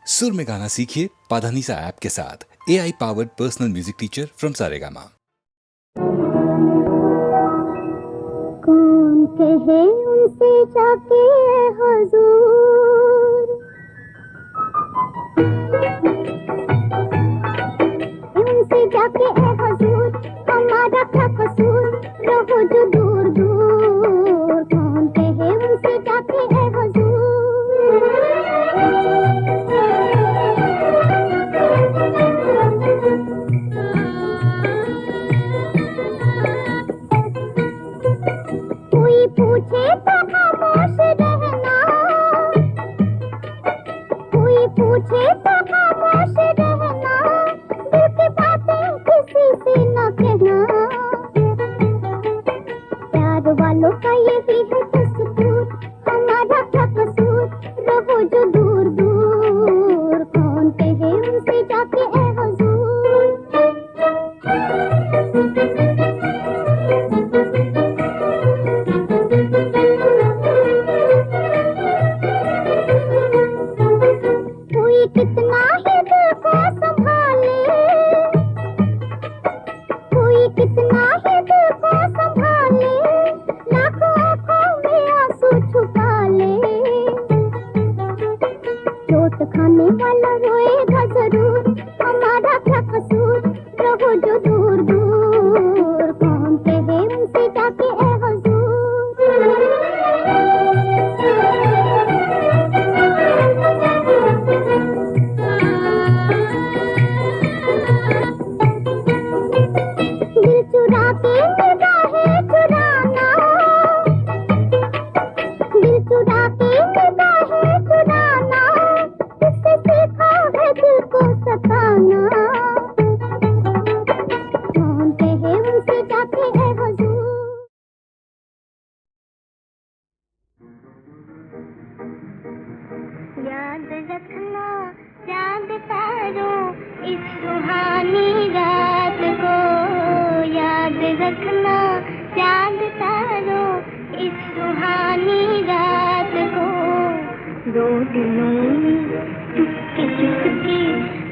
सुर में गाना सीखिए पाधानीसा ऐप के साथ। AI powered personal music teacher from Saregama. कौन कहे उनसे जाके हुजूर, उनसे जाके हुजूर, हमारा क्या कसूर, रहो जो दूर दूर। कौन कहे उनसे जाके हुजूर। कोई पूछे तो खामोश रहना, कोई पूछे तो खामोश रहना, दिल की बातें किसी से न कहना। प्यार वालों का यही है दस्तूर, हमारा क्या कसूर, रहो जो दूर दूर। कौन कहे उनसे जाके ऐ हुजूर। कोई कितना ही दिल को संभाले, कोई कितना ही दिल को संभाले, लाखों आंखों में आंसू छुपा ले। चोट खाने वाला रोएगा जरूर, हमारा क्या कसूर, रहो जो दूर दूर। कौन कहे उनसे जाके ऐ दिल चुरा के निगाहें चुराना, दिल चुरा के निगाहें चुराना, किससे सीखा है दिल को सताना। कौन कहे उनसे जाके ऐ हुजूर। याद रखना चांद तारों इस सुहानी रात को, याद रखना चांद तारों इस सुहानी रात को। दो दिनों में चुपके चुपके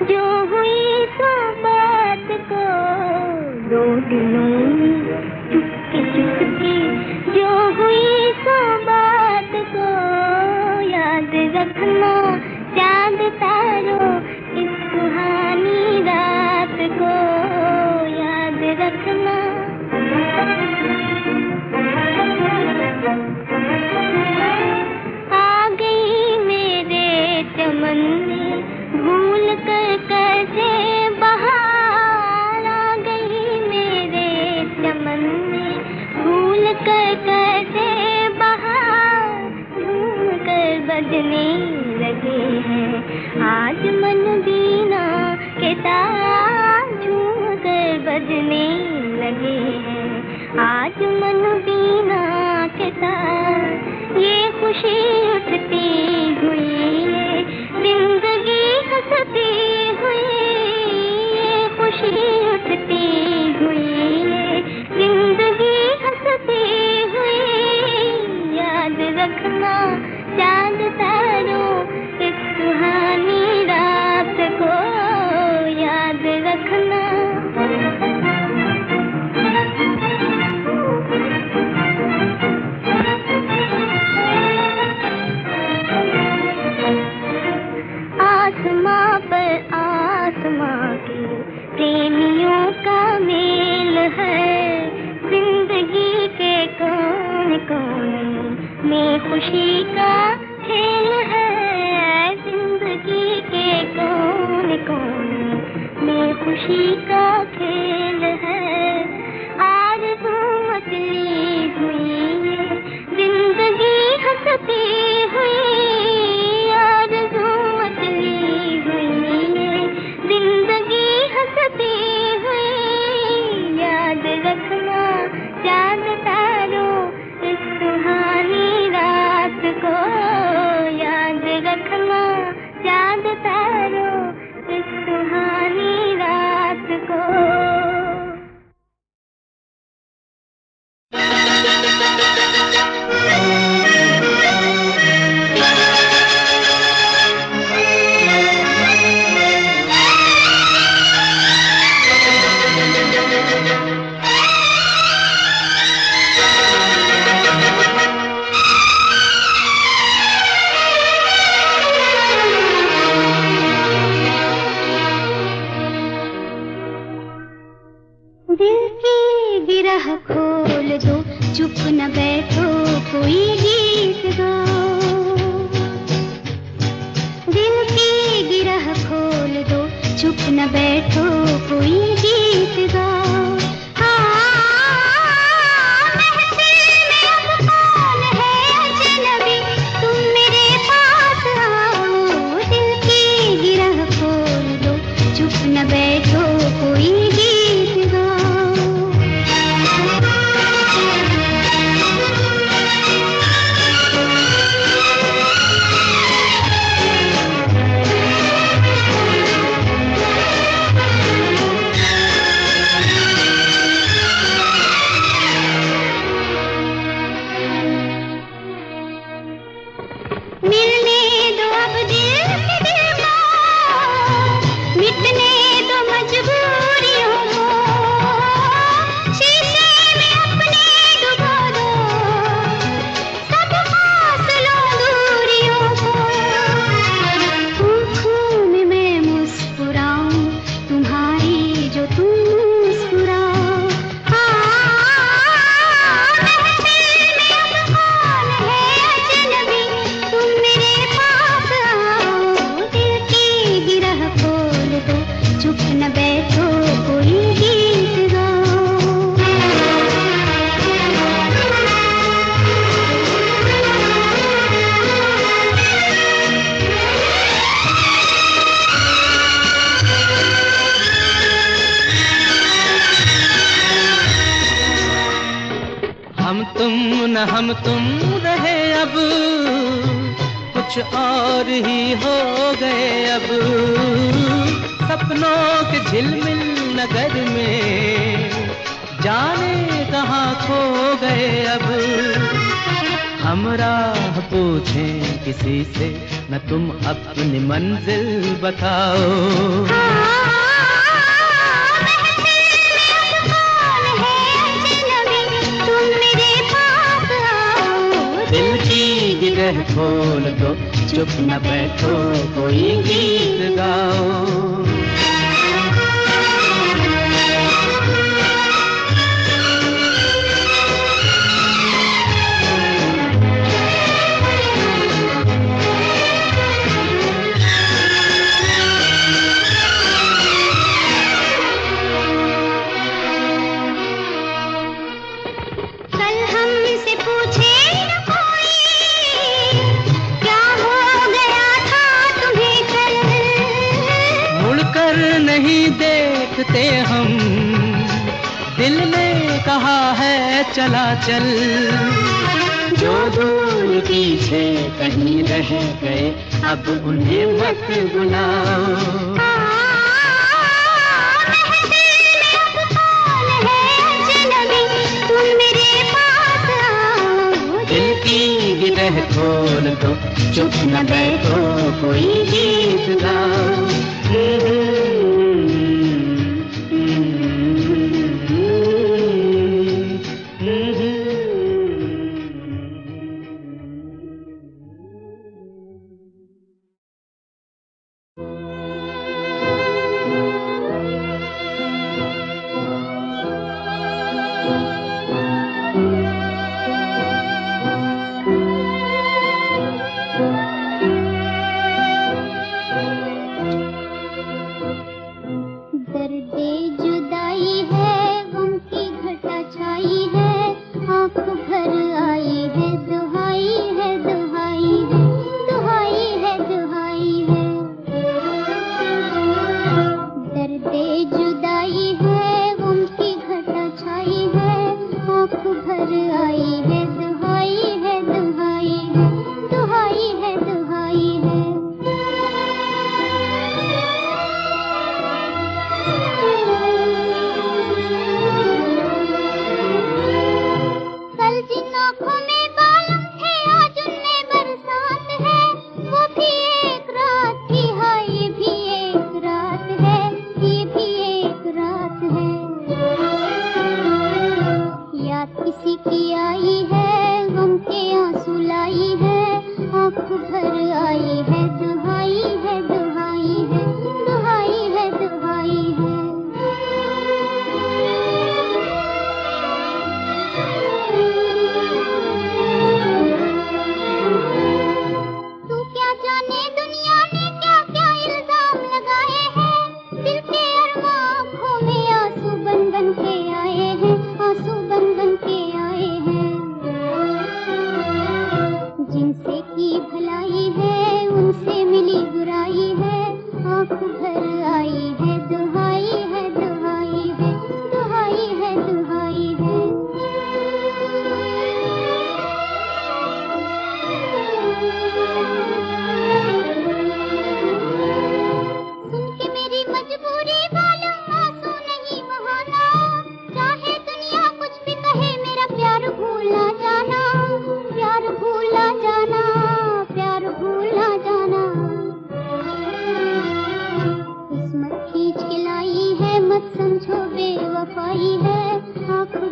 जो हुई सो बात को, दो दिनों में चुपके चुपके जो हुई सो बात को। याद रखना चांद तारों इस सुहानी रात को, याद रखना। आ गई मेरे चमन में भूल कर कैसे बहार, आ गई मेरे चमन में भूल कर कैसे बहार। झूम कर बजने लगे हैं आज मन बीना के तार, झूम कर बजने लगे हैं आज मन बीना के तार। ये खुशी उठती हुई ये जिंदगी हंसती हुई, ये खुशी उठती हुई ये जिंदगी हंसती हुई। याद रखना चांद तारों इस सुहानी रात को, याद रखना। आसमां पर आसमां के प्रेमियों का मेल है, जिंदगी के कोने कोने में खुशी का खेल है, जिंदगी के कोने कोने में खुशी का खेल है। आरज़ू मचली हुई ये जिंदगी हंसती हुई, आरज़ू मचली हुई ये जिंदगी हंसती हुई। याद रखना चांद तारों इस सुहानी रात को, याद रखना चांद तारों इस सुहानी रात को। चुप न बैठो कोई गीत गाओ, दिल की गिरह खोल दो, चुप न बैठो कोई गीत गाओ। महफिल में अब कौन है अजनबी, तुम मेरे पास आओ, दिल की गिरह खोल दो, चुप न बैठो कोई गीत गाओ। मिलने दो अब दिल से दिल को, मिटने दो मजबूरियों को, शीशे में अपने डुबो दो, सब फासलों दूरियों को। आँखों में मैं मुस्कुराऊं तुम्हारी जो तुम मुस्कुराओ। महफिल में अब कौन है अजनबी, तुम मेरे पास आओ, दिल की गिरह खोल दो, चुप न बैठो कोई गीत गाओ। हम तुम रहे अब, कुछ और ही हो गए अब, सपनों के झिलमिल नगर में जाने कहाँ खो गए अब। हम राह पूछें किसी से, न तुम अपनी मंजिल बताओ। दिल की गिरह खोल दो, चुप न बैठो कोई गीत गाओ। कल हमसे पूछे न कोई, क्या हो गया था तुम्हें कल, मुड़कर नहीं देखते हम, दिल ने कहा है चला चल। जो दूर पीछे कहीं रह गए, अब उन्हें मत बुलाओ। दिल की गिरह खोल दो, चुप न बैठो कोई गीत गाओ। दर्दे जुदाई है, गम की घटा छाई है, आँख भर आई है, दुहाई है दुहाई है, दुहाई है दुहाई है।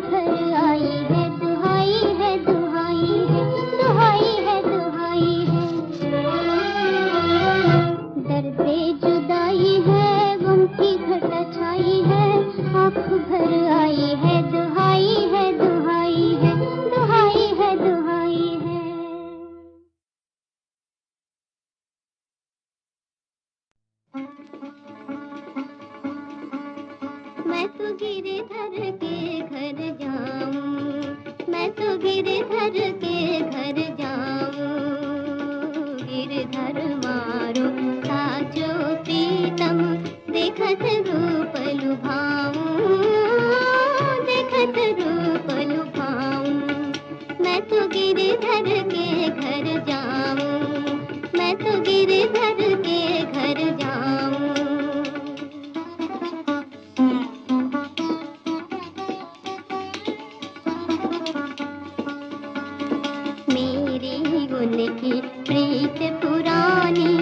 घर आई है, दुहाई है, दुहाई है, दुहाई है, दुहाई है। दर्दे जुदाई है, गम की घटा छाई है, आँख भर आई है, दुहाई है, दुहाई है, दुहाई है, दुहाई है। मैं तो गिरधर के घर जाऊं, मैं तो गिरधर के घर जाऊं। गिरधर मारो साजो प्रीतम, देखत रूप लुभाऊं, देखत रूप लुभाऊं। मैं तो गिरधर के घर जाऊं, मैं तो गिरधर के घर जाऊं। मेरी उनकी प्रीत पुरानी,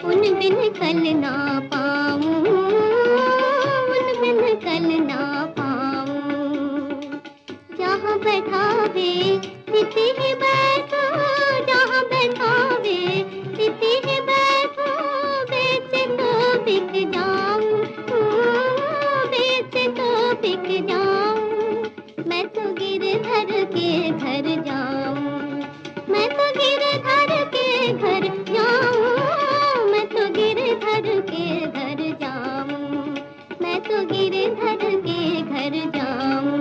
उन बिन कल ना पाऊं, उन बिन कल ना पाऊं। जहाँ बैठावे तिथि ही बैठो, जहाँ बैठावे तिथि ही बैठो, बेच तो बिक जाऊं, बेच तो बिक जाऊं। मैं तो गिरधर के घर जाऊं, मैं तो गिरधर के घर जाऊं, मैं तो गिरधर के घर जाऊं, मैं तो गिरधर के घर जाऊं।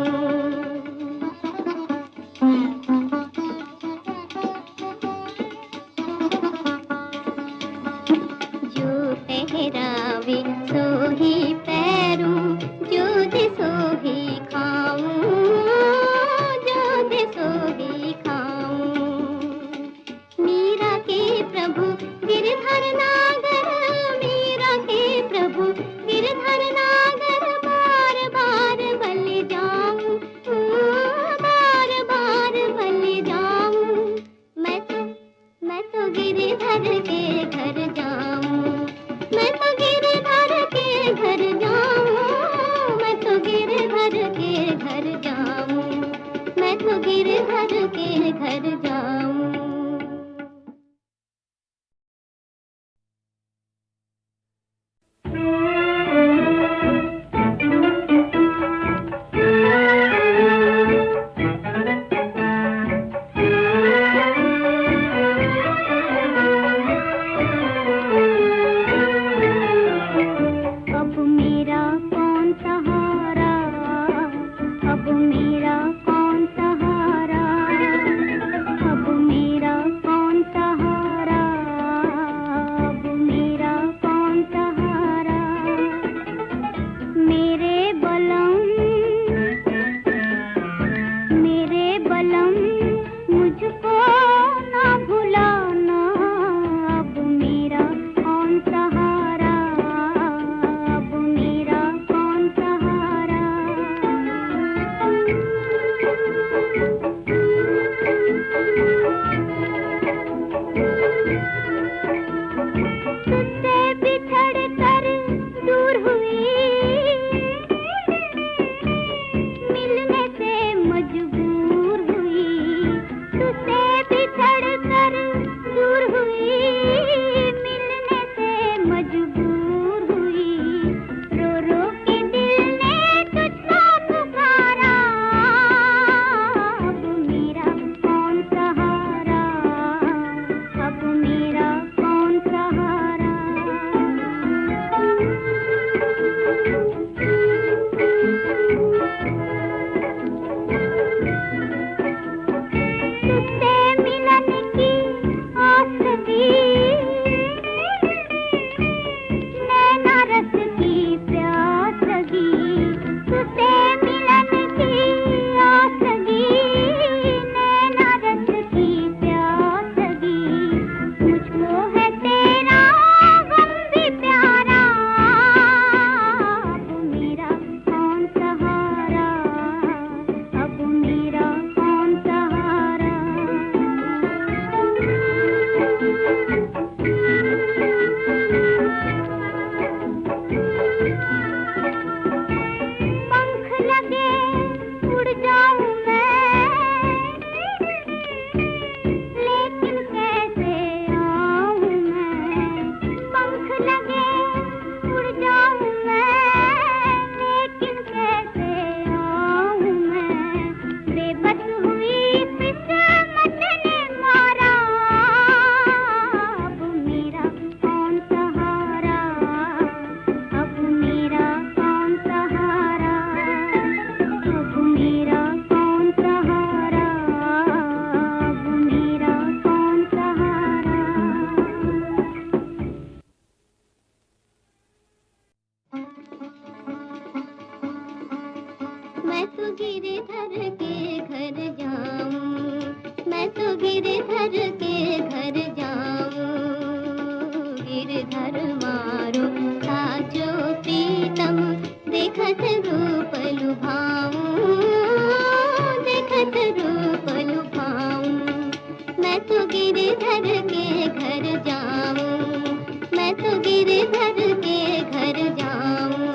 जो पहरावे सो ही पैरूं, जो दे सो ही खाऊं, जो दे सो ही खाऊं। मीरा के प्रभु गिरधर नागर, मीरा के प्रभु गिरधर नागर, बार बार बलि जाऊं, बार बार बलि जाऊं। मैं तो गिरधर के घर जाऊं, मैं तो मैं तो गिरधर के घर जाऊं, मैं तो गिरधर के घर जाऊं। गिरधर मारो साचो प्रीतम, देखत रूप लुभाऊं, देखत रूप लुभाऊं। मैं तो गिरधर के घर जाऊं, मैं तो गिरधर के घर जाऊं।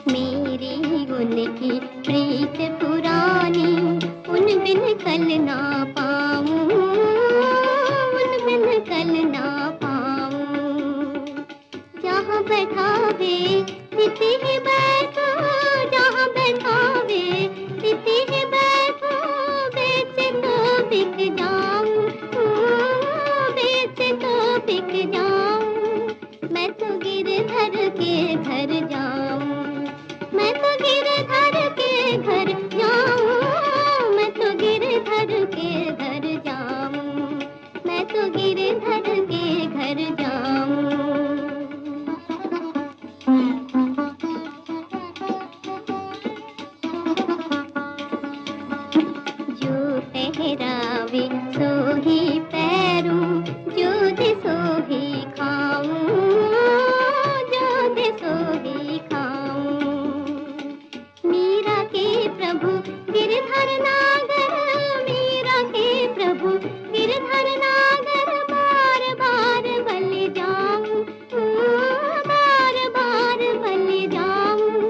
मेरी उनकी प्रीत पुरानी, उन बिन कल ना पाऊं, उन बिन कल ना पाऊं। जहाँ बैठावे तिथि ही बैठो, जहाँ बैठावे तिथि ही बैठो। बेचे तो बिक जाऊं, बेचे तो बिक जाऊं। मैं तो गिरधर के घर जाऊं, मैं तो गिरधर के घर जाऊं। मैं तो गिरधर के घर जाऊं, मैं तो गिरधर के घर जाऊं। जो ठहरावे सो ही पैरूं, जो दे सो ही खाऊं, जो दे सो ही खाऊं। मीरा के प्रभु गिरधर नागर, मीरा के प्रभु गिरधर नागर। बार बार बल जाऊं, बार बार बल जाऊं।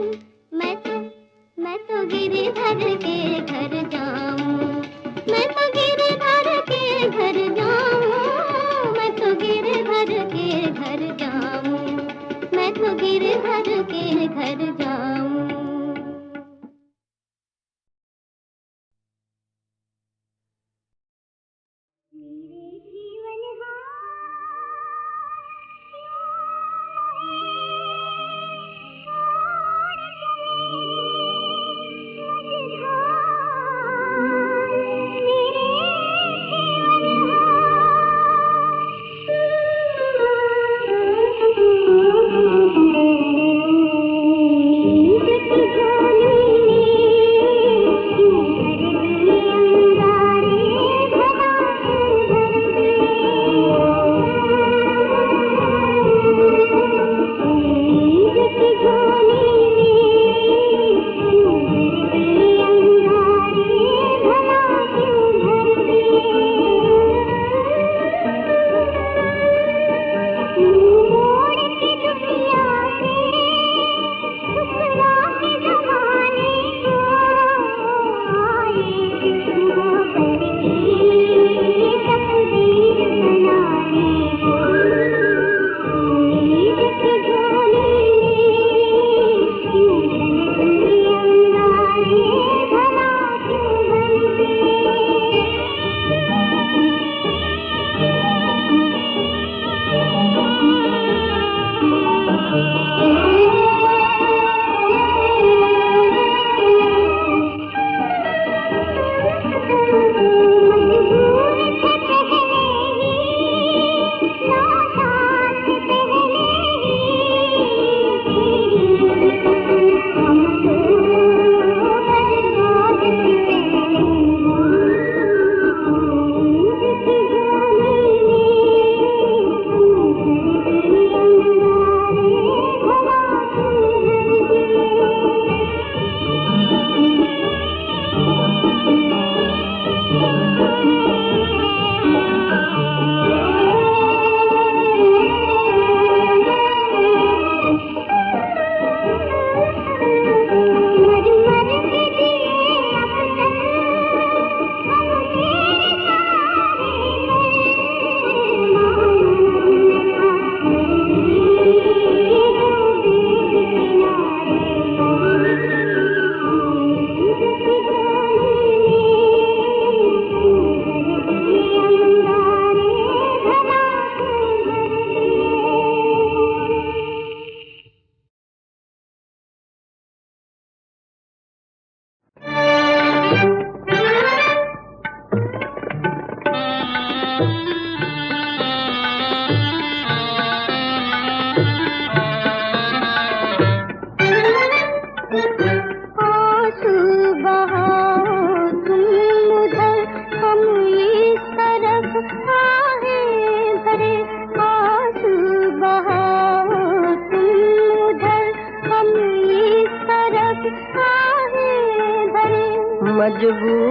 मैं तो गिरधर के घर जाऊं, मैं तो गिरधर के घर जाऊं। मैं तो गिरधर के घर जाऊं, मैं तो गिरधर के घर जाऊं। मेरे जीवन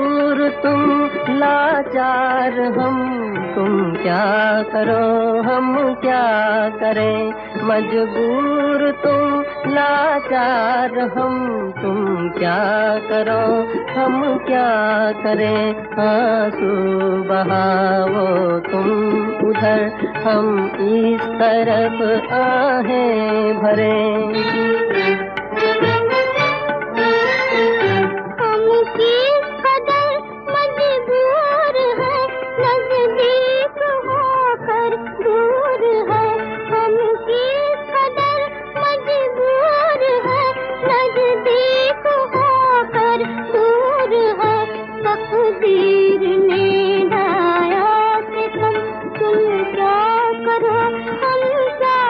मजबूर तुम लाचार हम, तुम क्या करो हम क्या करें। मजबूर तुम लाचार हम, तुम क्या करो हम क्या करें। आंसू बहाओ तुम उधर, हम इस तरफ आहें भरें। हम किस कदर मजबूर हैं, नजदीक होकर दूर है। हम किस कदर मजबूर हैं, नजदीक होकर दूर है। तकदीर ने ढाया सितम, तुम क्या करो हम क्या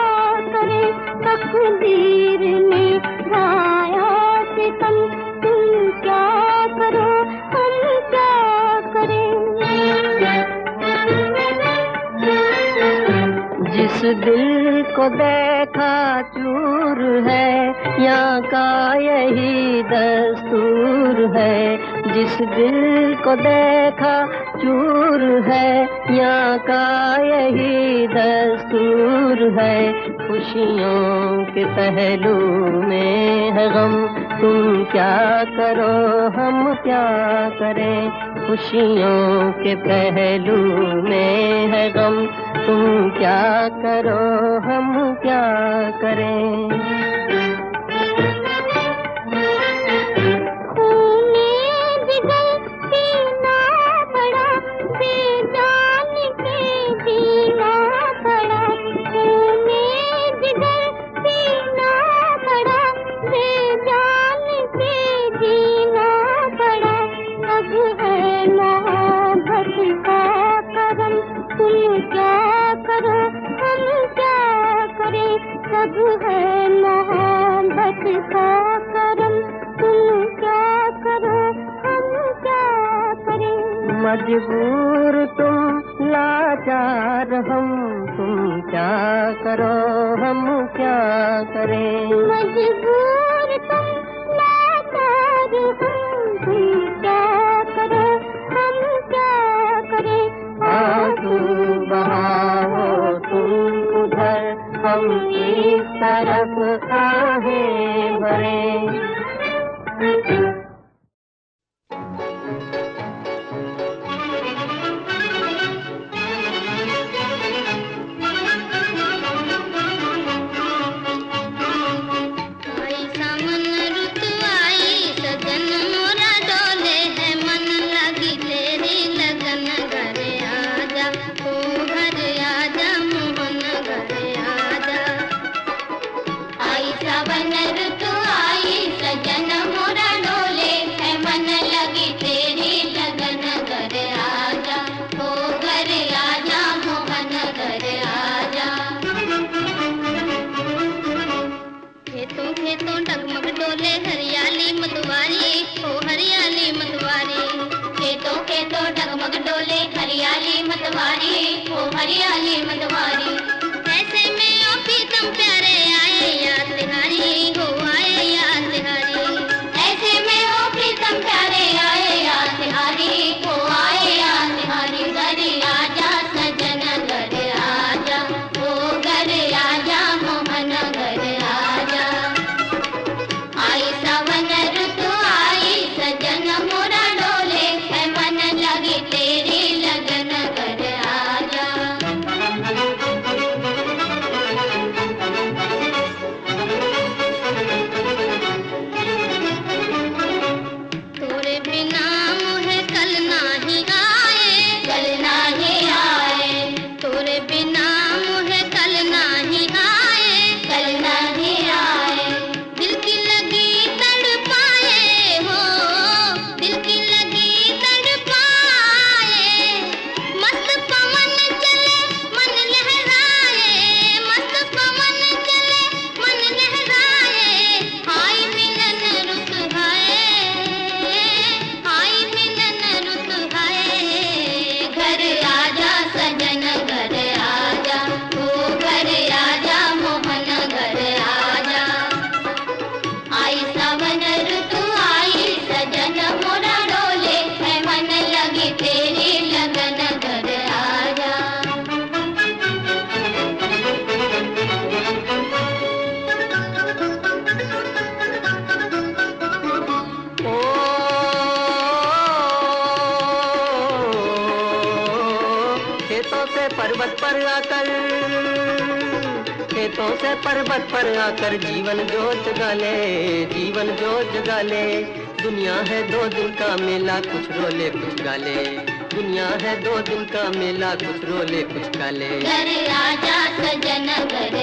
करें। तकदीर ने ढाया सितम, तुम क्या करो हम क्या करें। जिस दिल को देखा चूर है, यहाँ का यही दस्तूर है। जिस दिल को देखा चूर है, यहाँ का यही दस्तूर है। खुशियों के पहलू में है गम, तुम क्या करो हम क्या करें। खुशियों के पहलू में है गम, तुम क्या करो हम क्या करें। खूने जिगर पीना पड़ा, बेजान के जीना पड़ा। खूने जिगर पीना पड़ा, बेजान के जीना पड़ा। अब है मोहब्बत का करम, तुम क्या करो हम क्या करें। सब है मोहब्बत का करम, तुम क्या करो हम क्या करें। मजबूर तुम लाचार हम, तुम क्या करो हम क्या करें। मजबूर तुम लाचार हम, तुम क्या करो हम क्या करें। आंसू बहाओ तुम उधर, हम इस तरफ आहें भरें। आई सावन ऋतु आई, सजन मोरा डोले है मन लगी तेरी लगन। घरे आजा ओ घरे आजा मोहन घरे आजा। आई सावन ऋतु आई, सजन मोरा डोले है मन लगी तेरी लगन। घरे आजा ओ घरे आजा मोहन घरे आजा। खेतों खेतों डगमग डोले हरियाली मतवारी, ओ हरियाली मतवारी। खेतों खेतों डगमग डोले हरियाली मतवारी, ओ हरियाली मतवारी। ऐसे में ओ प्रीतम प्यारे आए याद तिहारी, हो आए याद तिहारी। ऐसे में ओ प्रीतम प्यारे आए याद तिहारी, हो आए याद तिहारी। घरे आजा सजन घरे आजा, ओ घरे आजा मोहन घरे आजा। आई सावन ऋतु आई, सजन मोरा डोले है मन लगी तेरी लगन। घरे आजा। खेतों से पर्वत पर आकर, खेतों से पर्वत पर आकर जीवन जोत जगा ले, जीवन जोत जगा ले। दुनिया है 2 दिन का मेला, कुछ रोले कुछ गाले। दुनिया है 2 दिन का मेला, कुछ रोले कुछ गाले। घर आजा सजन घर